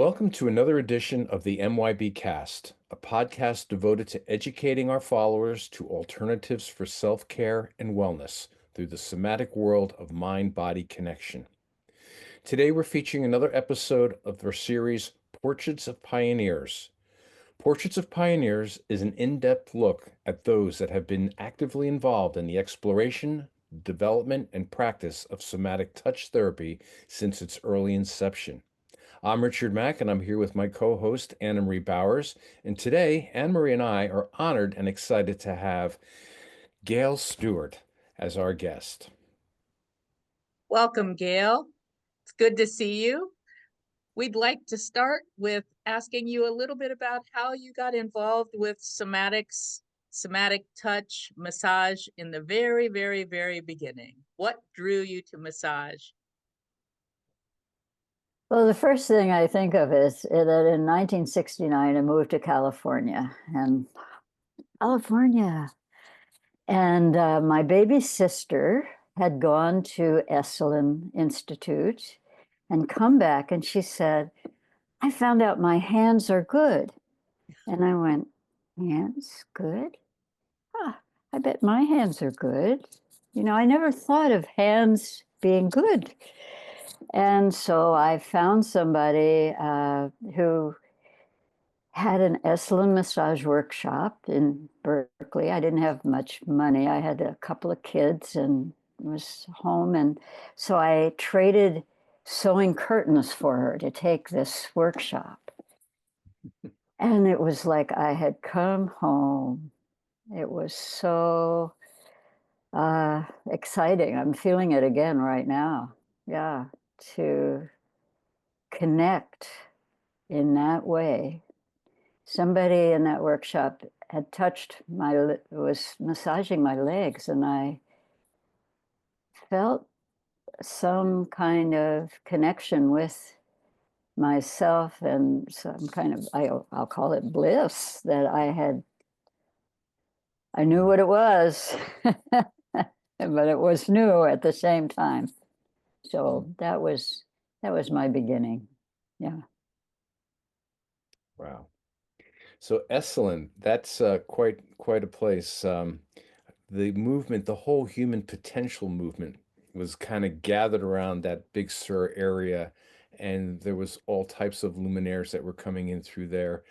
Welcome to another edition of the MYB Cast, a podcast devoted to educating our followers to alternatives for self-care and wellness through the somatic world of mind-body connection. Today we're featuring another episode of our series, Portraits of Pioneers. Portraits of Pioneers is an in-depth look at those that have been actively involved in the exploration, development, and practice of somatic touch therapy since its early inception. I'm Richard Mack, and I'm here with my co-host, Anna-Marie Bowers. And today, Anna-Marie and I are honored and excited to have Gail Stewart as our guest. Welcome, Gail. It's good to see you. We'd like to start with asking you a little bit about how you got involved with somatic touch, massage in the very, very, very beginning. What drew you to massage? Well, the first thing I think of is that in 1969, I moved to California, and my baby sister had gone to Esalen Institute and come back, and she said, I found out my hands are good. And I went, hands good? I bet my hands are good. You know, I never thought of hands being good. And so I found somebody who had an Esalen massage workshop in Berkeley. I didn't have much money. I had a couple of kids and was home. And so I traded sewing curtains for her to take this workshop. And it was like I had come home. It was so exciting. I'm feeling it again right now. Yeah, to connect in that way. Somebody in that workshop had was massaging my legs, and I felt some kind of connection with myself and some kind of, I'll call it bliss that I knew what it was, but it was new at the same time. So that was my beginning. Yeah. Wow. So Esalen, that's quite a place. The movement, the whole human potential movement was kind of gathered around that Big Sur area, and there was all types of luminaires that were coming in through there.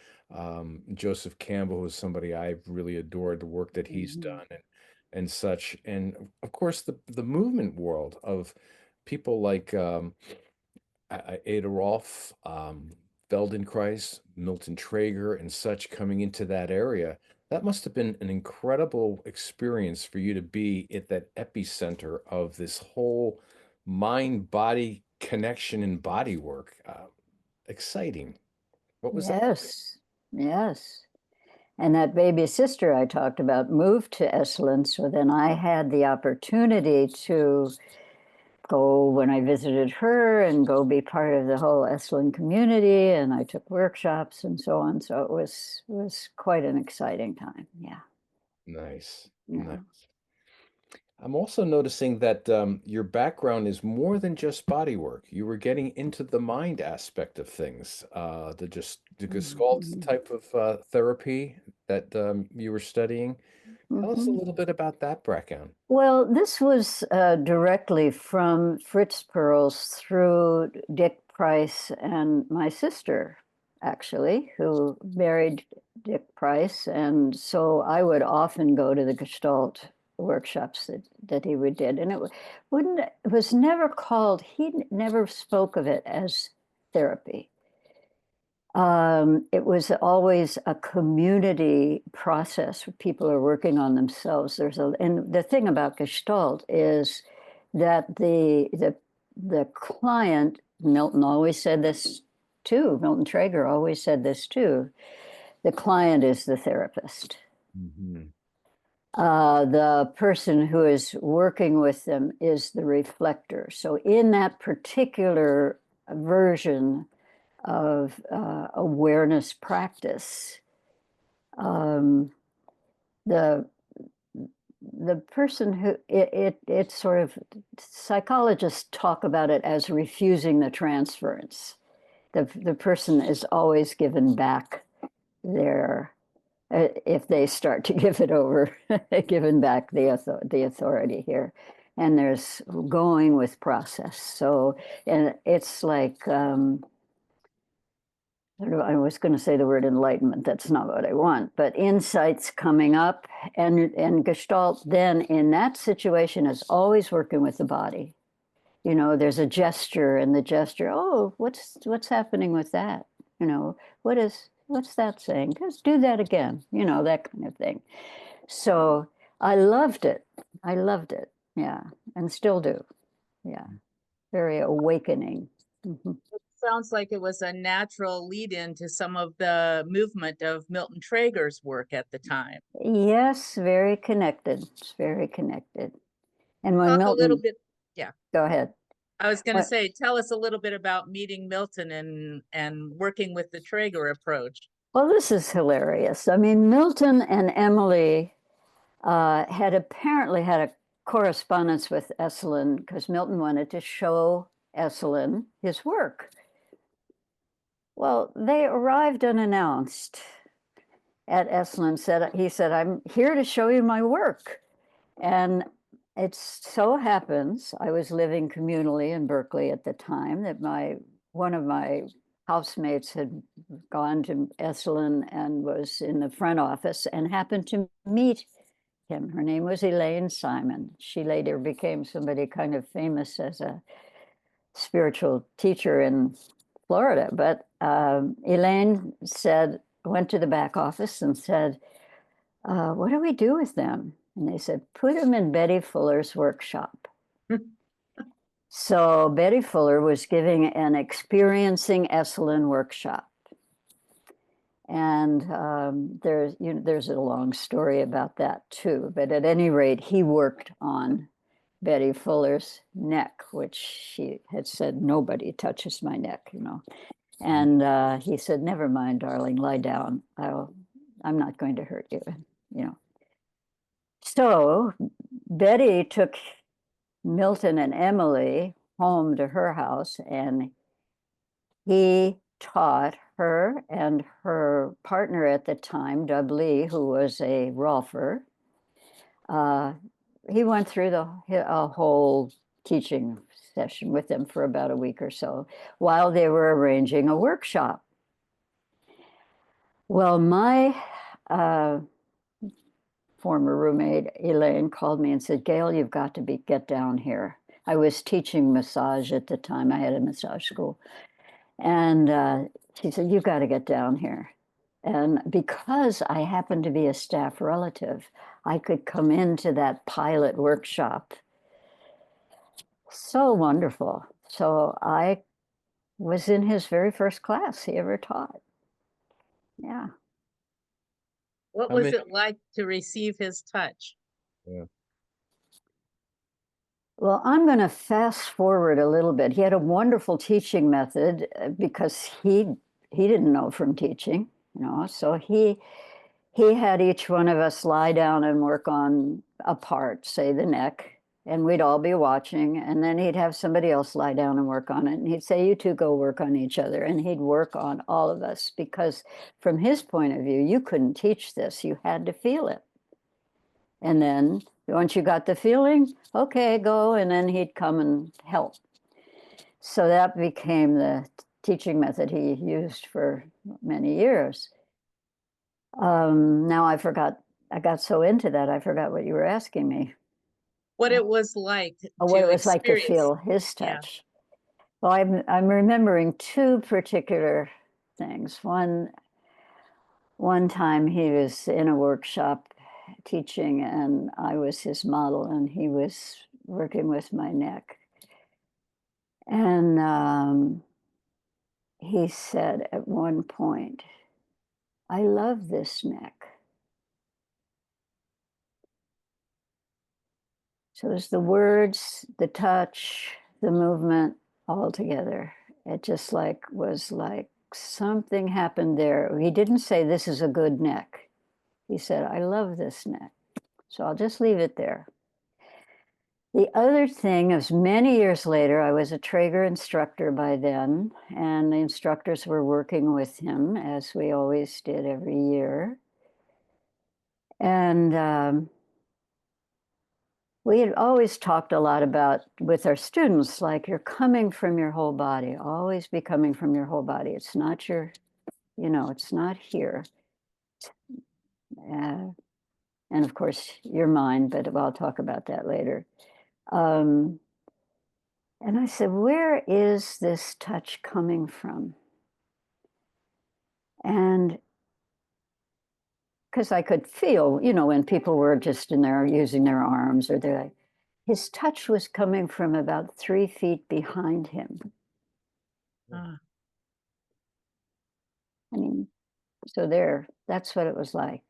Joseph Campbell was somebody I really adored the work that he's done and such. And of course, the movement world of people like Ada Rolf, Feldenkrais, Milton Trager, and such coming into that area. That must have been an incredible experience for you to be at that epicenter of this whole mind-body connection and body work. Exciting. What was that? Yes, yes. And that baby sister I talked about moved to Esalen, so then I had the opportunity to go when I visited her and go be part of the whole Esalen community, and I took workshops and so on. So it was quite an exciting time. Yeah. Nice. Yeah. Nice. I'm also noticing that your background is more than just body work. You were getting into the mind aspect of things, the Gestalt type of therapy that you were studying. Tell us a little bit about that background. Well, this was directly from Fritz Perls through Dick Price and my sister, actually, who married Dick Price. And so I would often go to the Gestalt workshops that he would did. And it was never called, he never spoke of it as therapy. It was always a community process where people are working on themselves. And the thing about Gestalt is that the client, Milton always said this too, Milton Trager always said this too, the client is the therapist. The person who is working with them is the reflector. So in that particular version of awareness practice, the person who it's sort of, psychologists talk about it as refusing the transference. The person is always given back their, if they start to give it over, given back the authority here. And there's going with process. So, and it's like, I was going to say the word enlightenment. That's not what I want, but insights coming up, and Gestalt then in that situation is always working with the body. You know, there's a gesture, and the gesture, oh, what's happening with that? You know, what's that saying? Just do that again. You know, that kind of thing. So I loved it. I loved it. Yeah, and still do. Yeah, very awakening. Mhm. Sounds like it was a natural lead in to some of the movement of Milton Trager's work at the time. Yes, very connected. It's very connected. And when Talk a little Milton, bit. Yeah, go ahead. I was going to What? say, tell us a little bit about meeting Milton and working with the Trager approach. Well, this is hilarious. I mean, Milton and Emily had apparently had a correspondence with Esalen because Milton wanted to show Esalen his work. Well, they arrived unannounced at Esalen. He said, "I'm here to show you my work." And it so happens I was living communally in Berkeley at the time that one of my housemates had gone to Esalen and was in the front office and happened to meet him. Her name was Elaine Simon. She later became somebody kind of famous as a spiritual teacher in Florida. But Elaine went to the back office and said, what do we do with them? And they said, put them in Betty Fuller's workshop. So Betty Fuller was giving an experiencing Esalen workshop. And there's a long story about that too. But at any rate, he worked on Betty Fuller's neck, which she had said, nobody touches my neck, you know. And he said, never mind, darling, lie down. I'm not going to hurt you, you know. So Betty took Milton and Emily home to her house, and he taught her and her partner at the time, Dub Lee, who was a Rolfer. He went through a whole teaching session with them for about a week or so while they were arranging a workshop. Well, my former roommate, Elaine, called me and said, Gail, you've got to get down here. I was teaching massage at the time. I had a massage school. And she said, you've got to get down here. And because I happened to be a staff relative, I could come into that pilot workshop. So wonderful. So I was in his very first class he ever taught. Yeah. What How was many? it like to receive his touch? Yeah. Well, I'm going to fast forward a little bit. He had a wonderful teaching method because he didn't know from teaching, you know. So he had each one of us lie down and work on a part, say the neck, and we'd all be watching. And then he'd have somebody else lie down and work on it. And he'd say, you two go work on each other. And he'd work on all of us because from his point of view, you couldn't teach this. You had to feel it. And then once you got the feeling, okay, go. And then he'd come and help. So that became the teaching method he used for many years. Now I got so into that, I forgot what you were asking me. What it was like What to it was like to experience. feel his Yeah. touch. Well, I'm remembering two particular things. One time he was in a workshop teaching, and I was his model, and he was working with my neck. And he said at one point, I love this neck. So there's the words, the touch, the movement all together. It just was like something happened there. He didn't say this is a good neck. He said, I love this neck. So I'll just leave it there. The other thing is many years later, I was a Trager instructor by then, and the instructors were working with him, as we always did every year. And we had always talked a lot about with our students, like you're coming from your whole body, always be coming from your whole body. It's not your, it's not here. And of course, your mind, but I'll talk about that later. And I said, where is this touch coming from? And because I could feel, when people were just in there using their arms or his touch was coming from about 3 feet behind him. Ah. I mean, so that's what it was like.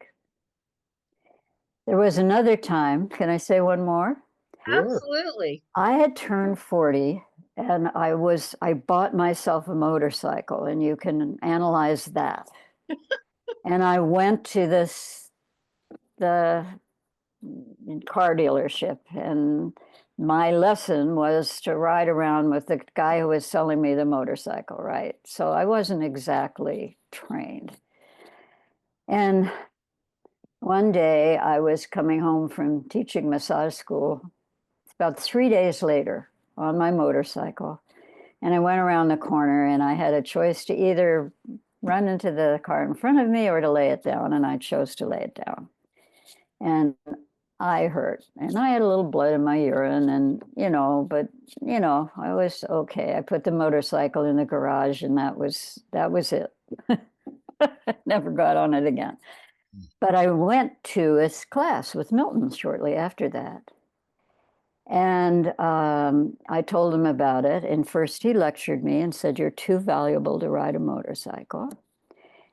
There was another time, can I say one more? Sure. Absolutely. I had turned 40 and I bought myself a motorcycle, and you can analyze that. And I went to the car dealership, and my lesson was to ride around with the guy who was selling me the motorcycle, right? So I wasn't exactly trained. And one day I was coming home from teaching massage school, about 3 days later, on my motorcycle. And I went around the corner, and I had a choice to either run into the car in front of me or to lay it down. And I chose to lay it down. And I hurt, and I had a little blood in my urine, and but I was okay. I put the motorcycle in the garage, and that was it. Never got on it again. But I went to a class with Milton shortly after that. And I told him about it. And first he lectured me and said, you're too valuable to ride a motorcycle.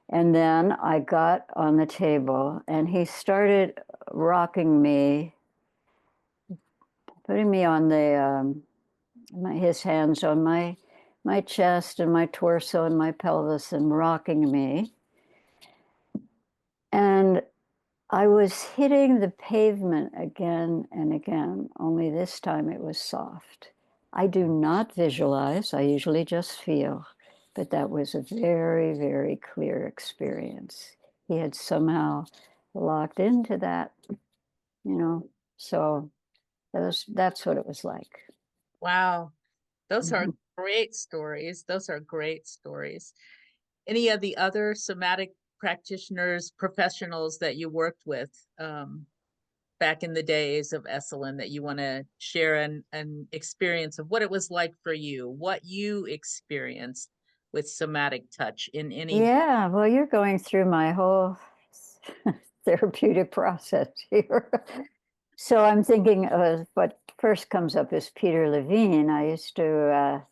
And then I got on the table, and he started rocking me, putting me on his hands on my chest and my torso and my pelvis, and rocking me. And I was hitting the pavement again and again, only this time it was soft. I do not visualize, I usually just feel, but that was a very, very clear experience. He had somehow locked into that, so that's what it was like. Wow. Those are Mhm. great stories. Those are great stories. Any of the other somatic practitioners, professionals that you worked with back in the days of Esalen that you want to share an experience of what it was like for you, what you experienced with somatic touch in any. Yeah, well, you're going through my whole therapeutic process here. So I'm thinking what first comes up is Peter Levine. I used to,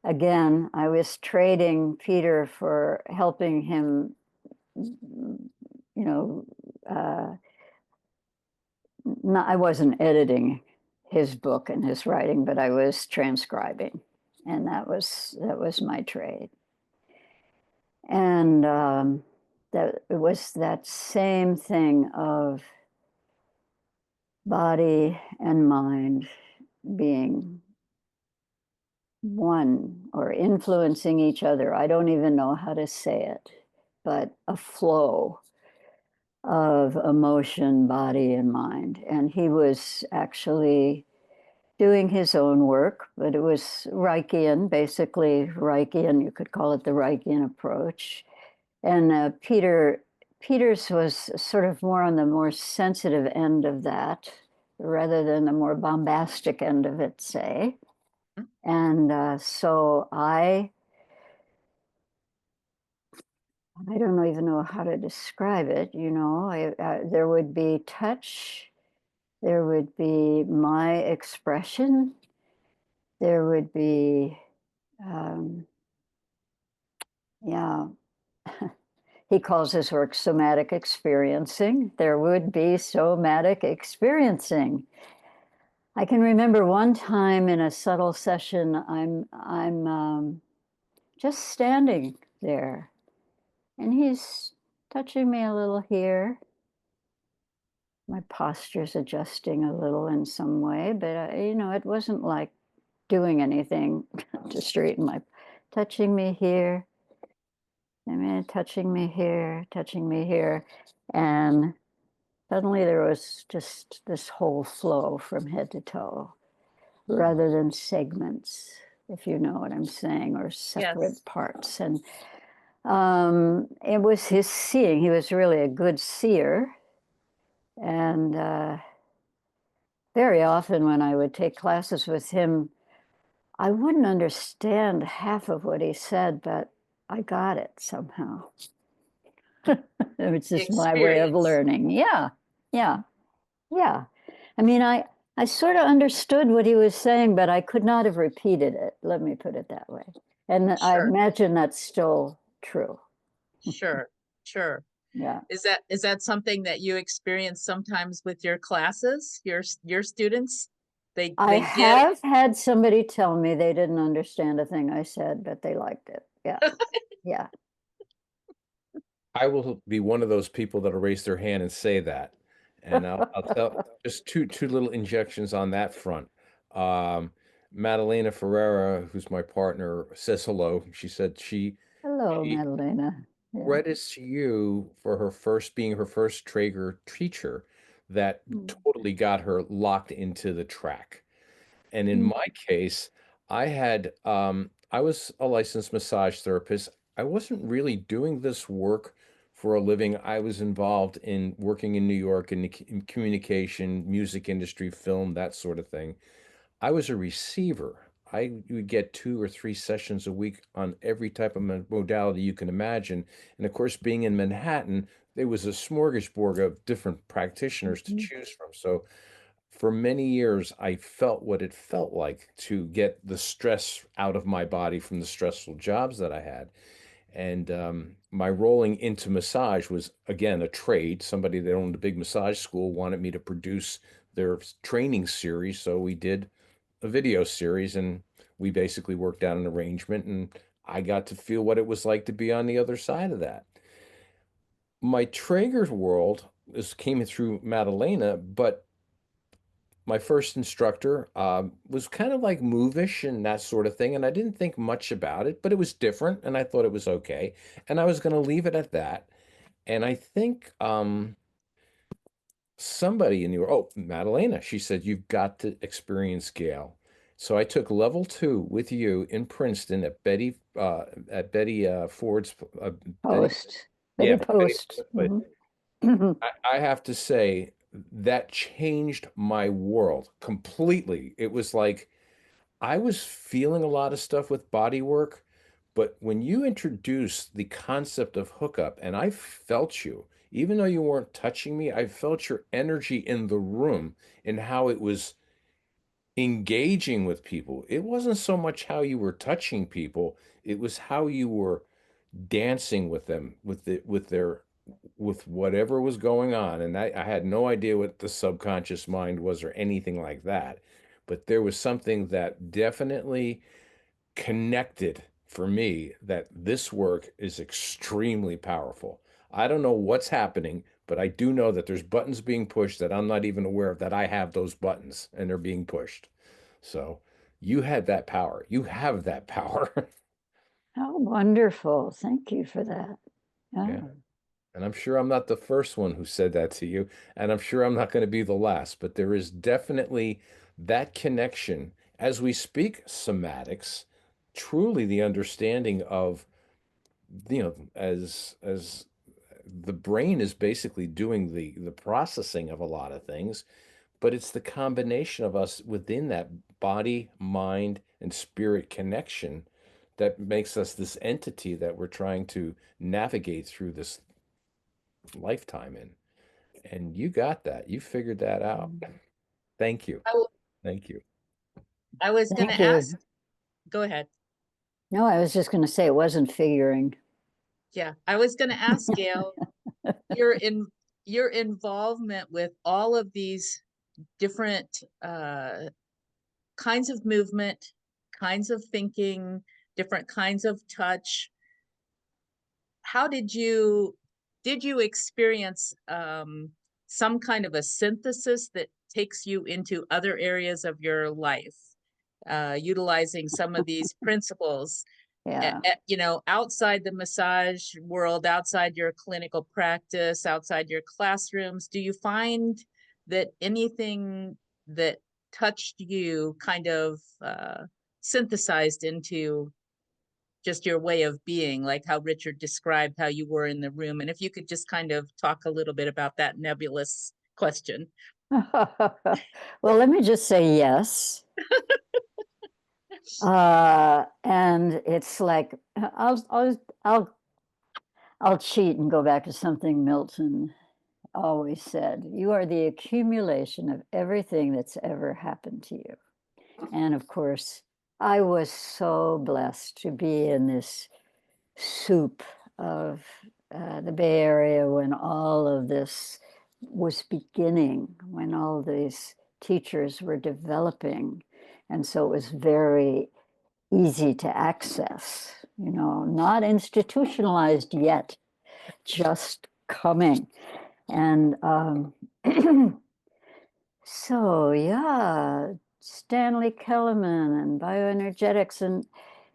again, I was trading Peter for helping him, I wasn't editing his book and his writing, but I was transcribing. And that was my trade. And that it was that same thing of body and mind being one or influencing each other. I don't even know how to say it, but a flow of emotion, body, and mind. And he was actually doing his own work, but it was Reichian, basically Reichian. You could call it the Reichian approach. And Peter's was sort of more on the more sensitive end of that, rather than the more bombastic end of it, say. And so I don't even know how to describe it. There would be touch, there would be my expression, there would be, yeah. He calls his work somatic experiencing. There would be somatic experiencing. I can remember one time in a subtle session, I'm just standing there, and he's touching me a little here, my posture's adjusting a little in some way, but it wasn't like doing anything to straighten my, touching me here, touching me here, and suddenly there was just this whole flow from head to toe, rather than segments, if you know what I'm saying, or separate Yes. parts. And it was his seeing. He was really a good seer. And very often when I would take classes with him, I wouldn't understand half of what he said, but I got it somehow. It was just my way of Experience. learning. Yeah, yeah, yeah. I mean, I sort of understood what he was saying, but I could not have repeated it. Let me put it that way. And I Sure, imagine that's still true. sure, sure. Yeah. Is that something that you experience sometimes with your classes, your students? I They get have had somebody tell me they didn't understand a thing I said, but they liked it. Yeah. Yeah. I will be one of those people that'll raise their hand and say that. And I'll tell just two little injections on that front. Um, Madelana Ferrara, who's my partner, says hello. She said Hello, she Madelana. Yeah. credits you for her first being her first Traeger teacher that totally got her locked into the track. And in Mm. my case, I was a licensed massage therapist. I wasn't really doing this work for a living. I was involved in working in New York in communication, music industry, film, that sort of thing. I was a receiver. I would get 2 or 3 sessions a week on every type of modality you can imagine. And of course, being in Manhattan, there was a smorgasbord of different practitioners to Mhm. choose from. So for many years, I felt what it felt like to get the stress out of my body from the stressful jobs that I had. And my rolling into massage was, again, a trade. Somebody that owned a big massage school wanted me to produce their training series. So we did a video series and we basically worked out an arrangement. And I got to feel what it was like to be on the other side of that. My Traeger world came through Maddalena, but my first instructor was kind of like movish and that sort of thing. And I didn't think much about it, but it was different and I thought it was okay. And I was going to leave it at that. And I think somebody in Madalena, she said, you've got to experience Gail. So I took level 2 with you in Princeton at Betty Ford's, Betty, Post. yeah, Betty Betty Post. Ford's place. Mhm. I have to say that changed my world completely. It was like I was feeling a lot of stuff with body work, but when you introduced the concept of hookup and I felt you, even though you weren't touching me, I felt your energy in the room and how it was engaging with people. It wasn't so much how you were touching people, it was how you were dancing with them, with whatever was going on. And I had no idea what the subconscious mind was or anything like that. But there was something that definitely connected for me that this work is extremely powerful. I don't know what's happening, but I do know that there's buttons being pushed that I'm not even aware of that I have those buttons and they're being pushed. So you had that power. You have that power. How wonderful. Thank you for that. Yeah. Yeah. And I'm sure I'm not the first one who said that to you, and I'm sure I'm not going to be the last, but there is definitely that connection as we speak somatics, truly the understanding of, as the brain is basically doing the processing of a lot of things, but it's the combination of us within that body, mind, and spirit connection that makes us this entity that we're trying to navigate through this lifetime in. And you got that. You figured that out. Thank you. I, w- Thank you. I was going Thank to ask, you. go ahead. No, I was just going to say it wasn't figuring. Yeah, I was going to ask Gail, your in your involvement with all of these different kinds of movement, kinds of thinking, different kinds of touch. How did you experience some kind of a synthesis that takes you into other areas of your life, utilizing some of these principles, Yeah. you know, outside the massage world, outside your clinical practice, outside your classrooms? Do you find that anything that touched you kind of synthesized into just your way of being, like how Richard described how you were in the room? And if you could just kind of talk a little bit about that nebulous question. Well, let me just say yes. And it's like I'll cheat and go back to something Milton always said. You are the accumulation of everything that's ever happened to you. And of course, I was so blessed to be in this soup of the Bay Area when all of this was beginning, when all these teachers were developing. And so it was very easy to access, you know, not institutionalized yet, just coming. And so, yeah, Stanley Kellerman and bioenergetics. And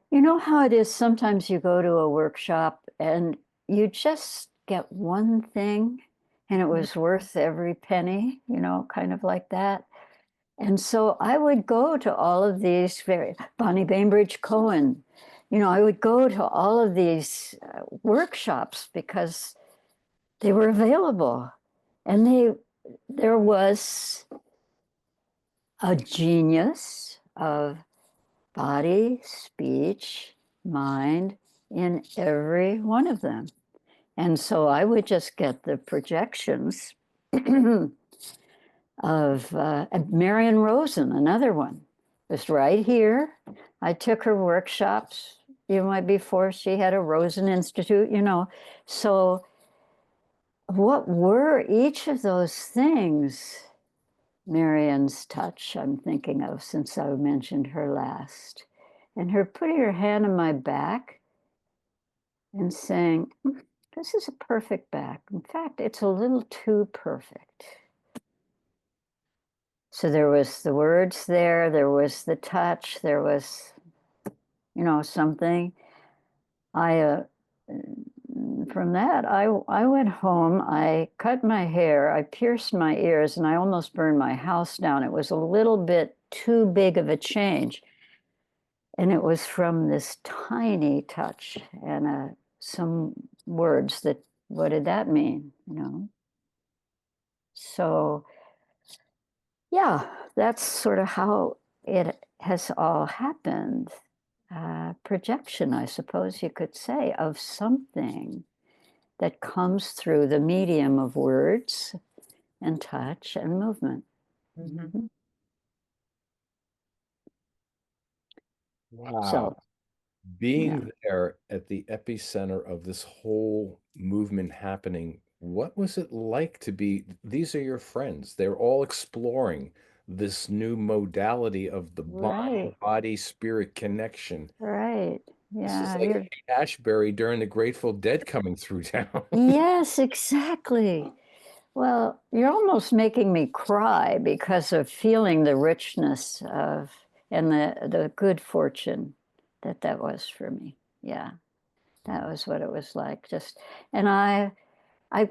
you know how it is sometimes you go to a workshop and you just get one thing and it was worth every penny, you know, kind of like that. And so I would go to all of these Bonnie Bainbridge Cohen, you know, I would go to all of these workshops because they were available. And there was a genius of body, speech, mind in every one of them. And so I would just get the projections of Marion Rosen, another one, was right here. I took her workshops, you know, before she had a Rosen Institute, you know. So what were each of those things? Marion's touch, I'm thinking of since I mentioned her last. And her putting her hand on my back and saying, this is a perfect back. In fact, it's a little too perfect. So there was the words there was the touch, there was, you know, something. From that, I went home, I cut my hair, I pierced my ears, and I almost burned my house down. It was a little bit too big of a change. And it was from this tiny touch and some words that, what did that mean, you know? So, yeah, that's sort of how it has all happened. Projection, I suppose you could say, of something that comes through the medium of words and touch and movement. Mm-hmm. Wow. So, Being yeah. there at the epicenter of this whole movement happening, what was it like to be? These are your friends. They're all exploring this new modality of the Right, body spirit connection. right. This is Yeah, like you're, Ashbury during the Grateful Dead coming through town. yes, exactly. Well, you're almost making me cry because of feeling the richness of and the good fortune that was for me. Yeah, that was what it was like. Just and I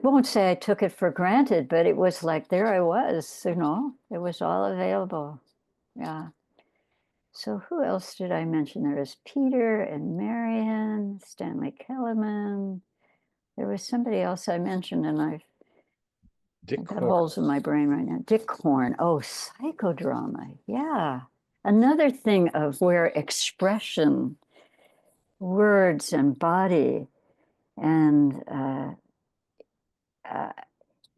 won't say I took it for granted, but it was like there I was, you know, it was all available. Yeah. So who else did I mention? There was Peter and Marion, Stanley Kellerman. There was somebody else I mentioned, and I've Dick got Horn. holes in my brain right now. Dick Horn. Oh, psychodrama. Yeah. Another thing of where expression, words and body and uh,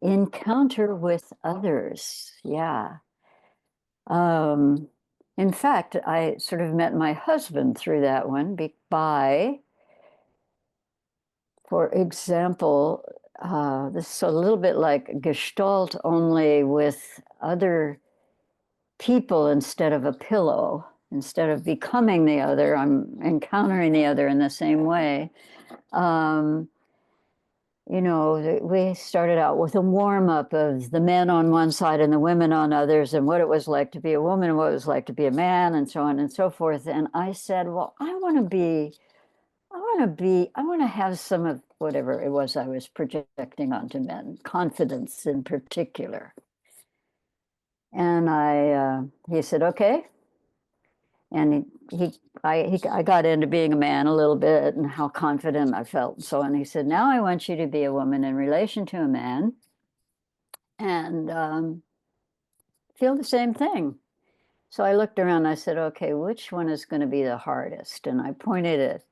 encounter with others. Yeah. Um, in fact, I sort of met my husband through that one by, for example, this is a little bit like Gestalt, only with other people instead of a pillow. Instead of becoming the other, I'm encountering the other in the same way. we started out with a warm-up of the men on one side and the women on others, and what it was like to be a woman and what it was like to be a man, and so on and so forth. And I said, well, I want to have some of whatever it was I was projecting onto men, confidence in particular. And he said, okay. And I got into being a man a little bit and how confident I felt and so on. He said, now I want you to be a woman in relation to a man and feel the same thing. So I looked around and I said, okay, which one is going to be the hardest? And I pointed at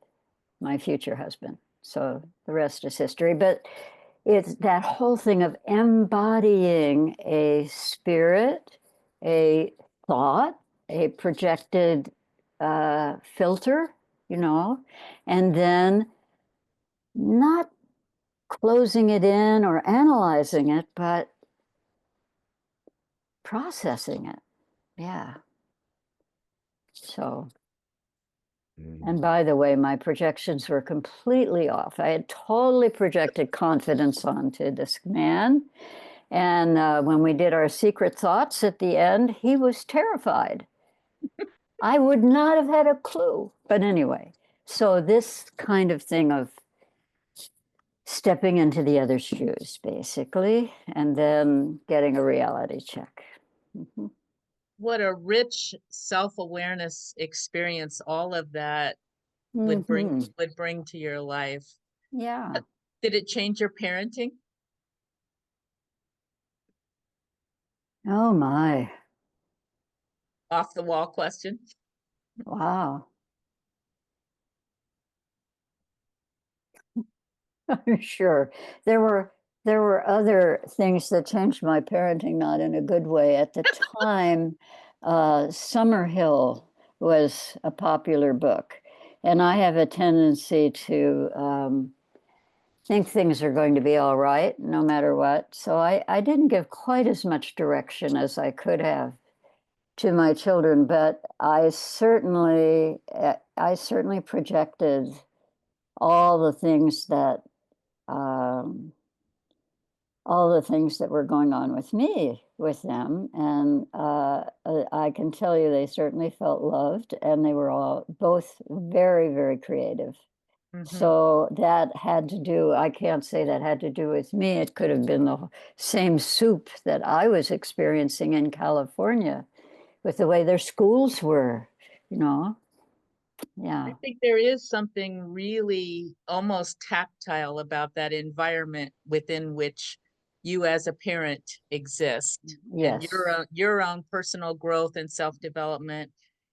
my future husband. So the rest is history. But it's that whole thing of embodying a spirit, a thought, a projected filter, and then not closing it in or analyzing it, but processing it. Yeah. So, and by the way, my projections were completely off. I had totally projected confidence onto this man. And when we did our secret thoughts at the end, he was terrified. I would not have had a clue. But anyway, so this kind of thing of stepping into the other's shoes, basically, and then getting a reality check. Mm-hmm. What a rich self-awareness experience all of that would bring to your life. Yeah. Did it change your parenting? Oh my. Off the wall question. Wow. I'm sure. There were other things that changed my parenting, not in a good way. At the time, Summerhill was a popular book. And I have a tendency to think things are going to be all right, no matter what. So I didn't give quite as much direction as I could have to my children, but I certainly projected all the things that um, were going on with me with them, and I can tell you they certainly felt loved, and they were all both very, very creative. So that had to do, I can't say that had to do with me. It could have been the same soup that I was experiencing in California with the way their schools were, Yeah. I think there is something really almost tactile about that environment within which you as a parent exist. Yes. And your own personal growth and self-development,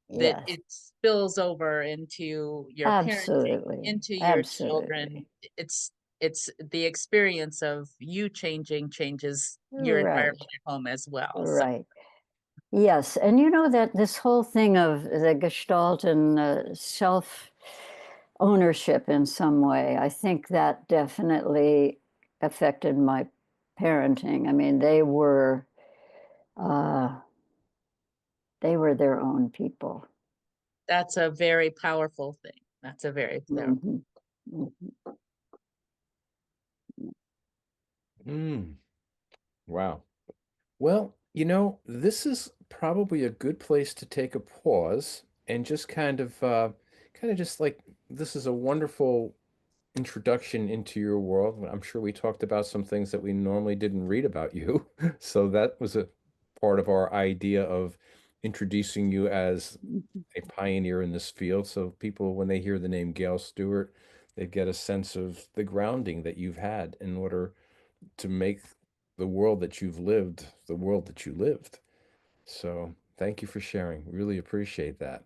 that Yes. it spills over into your Absolutely. parenting, into your children. Absolutely. It's the experience of you changes your Right. environment at home as well. So Right. Yes. And that this whole thing of the Gestalt and self ownership in some way, I think that definitely affected my parenting. I mean, uh, they were their own people. that's a very powerful thing. That's a very powerful. Wow. Well, this is probably a good place to take a pause and just kind of just like this is a wonderful introduction into your world. I'm sure we talked about some things that we normally didn't read about you. So that was a part of our idea of introducing you as a pioneer in this field. So people, when they hear the name Gail Stewart, they get a sense of the grounding that you've had in order to make the world that you've lived the world that you lived. So thank you for sharing. Really appreciate that.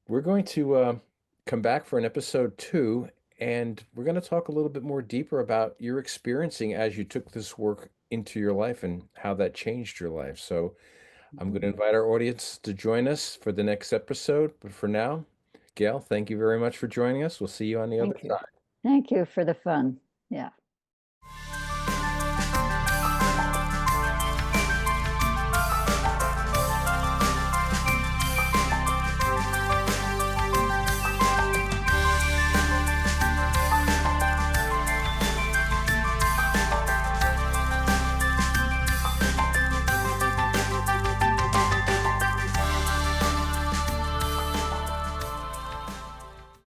We're going to come back for an episode 2, and we're going to talk a little bit more deeper about your experiencing as you took this work into your life and how that changed your life. So I'm going to invite our audience to join us for the next episode. But for now, Gail, thank you very much for joining us. We'll see you on the other side. Thank you for the fun. Yeah.